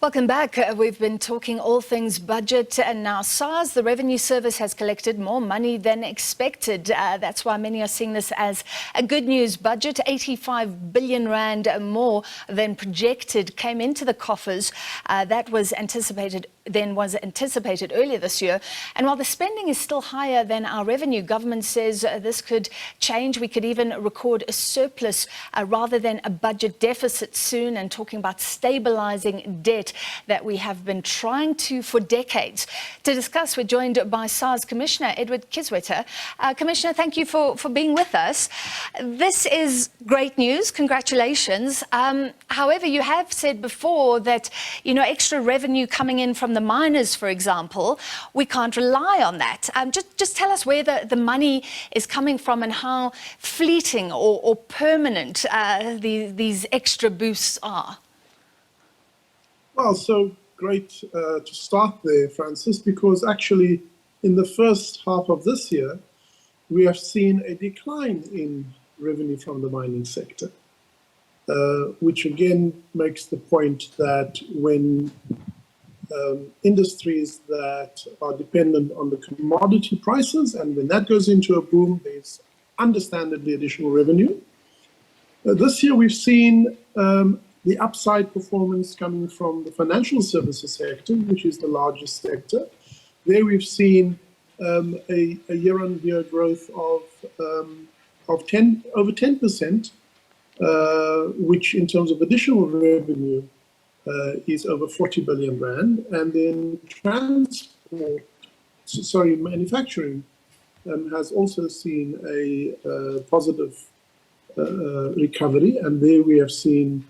Welcome back. We've been talking all things budget, and now SARS, the Revenue Service, has collected more money than expected. That's why many are seeing this as a good news budget. 85 billion rand more than projected came into the coffers. That was anticipated earlier this year. And while the spending is still higher than our revenue, government says this could change. We could even record a surplus rather than a budget deficit soon, and talking about stabilizing debt that we have been trying to for decades. To discuss, we're joined by SARS Commissioner Kieswetter. Commissioner, thank you for being with us. This is great news. Congratulations. However, you have said before that, extra revenue coming in from the miners, for example, we can't rely on that. Just tell us where the money is coming from and how fleeting or permanent these extra boosts are. Well, so great to start there, Francis, because actually in the first half of this year, we have seen a decline in revenue from the mining sector, which again makes the point that when industries that are dependent on the commodity prices, and when that goes into a boom, there's understandably additional revenue. This year we've seen the upside performance coming from the financial services sector, which is the largest sector. There we've seen a year-on-year growth of over 10%, which in terms of additional revenue is over 40 billion rand. And then manufacturing has also seen a positive recovery, and there we have seen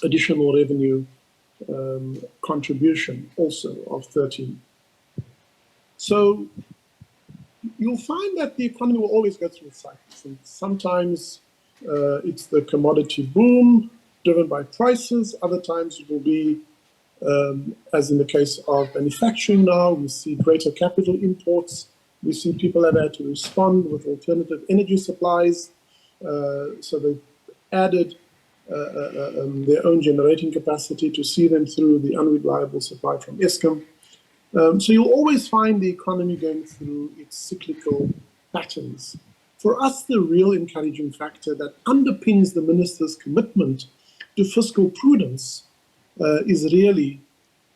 additional revenue contribution also of 13. So you'll find that the economy will always go through cycles, and sometimes it's the commodity boom driven by prices. Other times it will be, as in the case of manufacturing now, we see greater capital imports. We see people have had to respond with alternative energy supplies. So they've added their own generating capacity to see them through the unreliable supply from Eskom. So you'll always find the economy going through its cyclical patterns. For us, the real encouraging factor that underpins the minister's commitment to fiscal prudence is really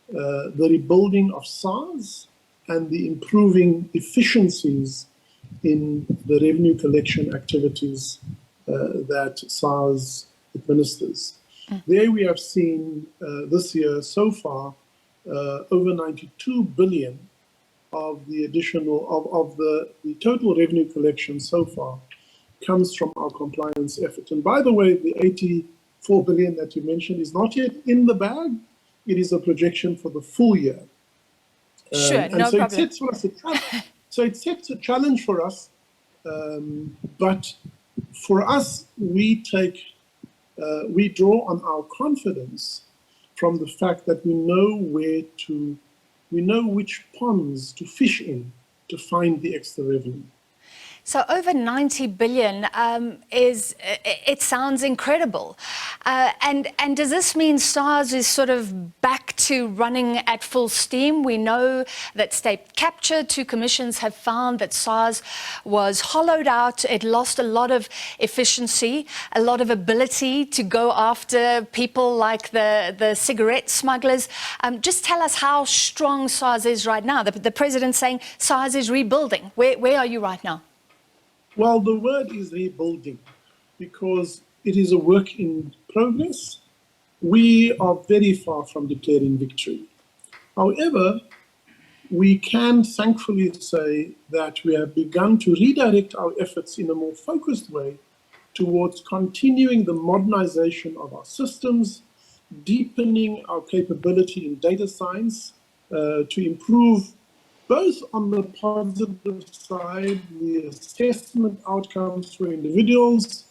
the rebuilding of SARS and the improving efficiencies in the revenue collection activities that SARS administers. There we have seen this year so far over 92 billion of the additional of the total revenue collection so far comes from our compliance effort. And by the way, the 84 billion that you mentioned is not yet in the bag. It is a projection for the full year. Sure, no problem. It sets a challenge for us, but for us, we draw on our confidence from the fact that we know which ponds to fish in to find the extra revenue. So over 90 billion it sounds incredible. And does this mean SARS is sort of back to running at full steam? We know that state capture, 2 commissions have found that SARS was hollowed out. It lost a lot of efficiency, a lot of ability to go after people like the cigarette smugglers. Just tell us how strong SARS is right now. The president's saying SARS is rebuilding. Where are you right now? Well, the word is rebuilding because it is a work in progress. We are very far from declaring victory. However, we can thankfully say that we have begun to redirect our efforts in a more focused way towards continuing the modernization of our systems, deepening our capability in data science to improve both on the positive side, the assessment outcomes for individuals,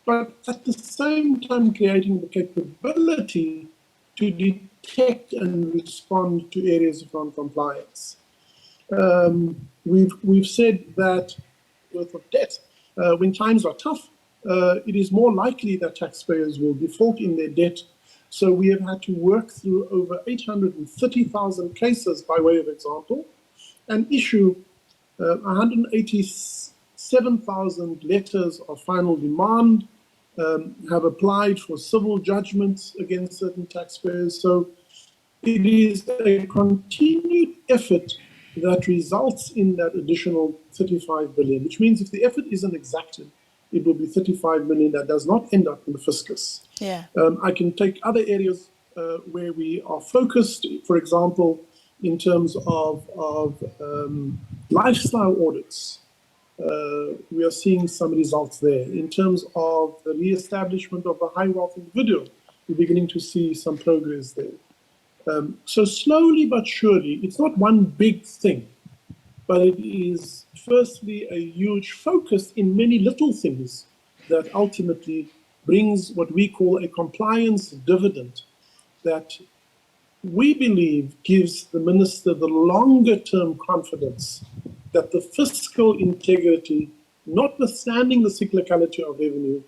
but at the same time creating the capability to detect and respond to areas of non-compliance. We've said that worth of debt, when times are tough, it is more likely that taxpayers will default in their debt So we have had to work through over 830,000 cases, by way of example, and issue 187,000 letters of final demand, have applied for civil judgments against certain taxpayers. So it is a continued effort that results in that additional 35 billion, which means if the effort isn't exacted, it will be 35 million that does not end up in the fiscus. Yeah. I can take other areas where we are focused, for example, in terms of lifestyle audits. We are seeing some results there. In terms of the re-establishment of the high wealth individual, we're beginning to see some progress there. So slowly but surely, it's not one big thing, but it is firstly a huge focus in many little things that ultimately brings what we call a compliance dividend that we believe gives the minister the longer term confidence that the fiscal integrity, notwithstanding the cyclicality of revenue,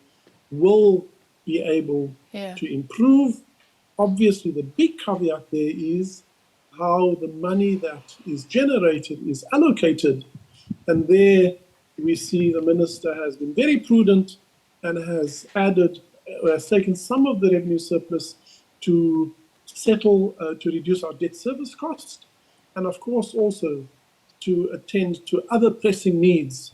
will be able to improve. Obviously, the big caveat there is how the money that is generated is allocated. And there we see the minister has been very prudent and has taken some of the revenue surplus to settle, to reduce our debt service costs, and of course also to attend to other pressing needs,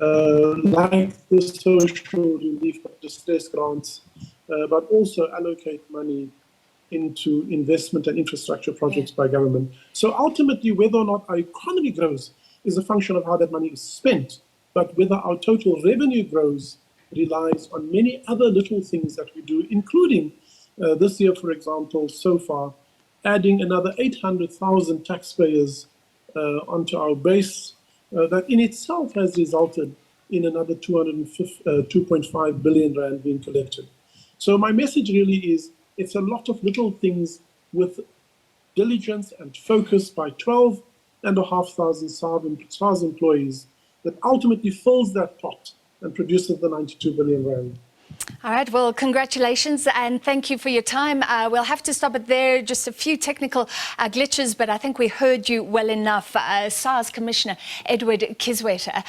like the social relief distress grants, but also allocate money into investment and infrastructure projects by government. So ultimately, whether or not our economy grows is a function of how that money is spent, but whether our total revenue grows relies on many other little things that we do, including this year, for example, so far, adding another 800,000 taxpayers onto our base. That in itself has resulted in another 2.5 billion rand being collected. So my message really is, it's a lot of little things with diligence and focus by 12,500 SARS employees that ultimately fills that pot and produces the 92 billion rand. All right, well, congratulations and thank you for your time. We'll have to stop it there, just a few technical glitches, but I think we heard you well enough. SARS Commissioner Edward Kieswetter.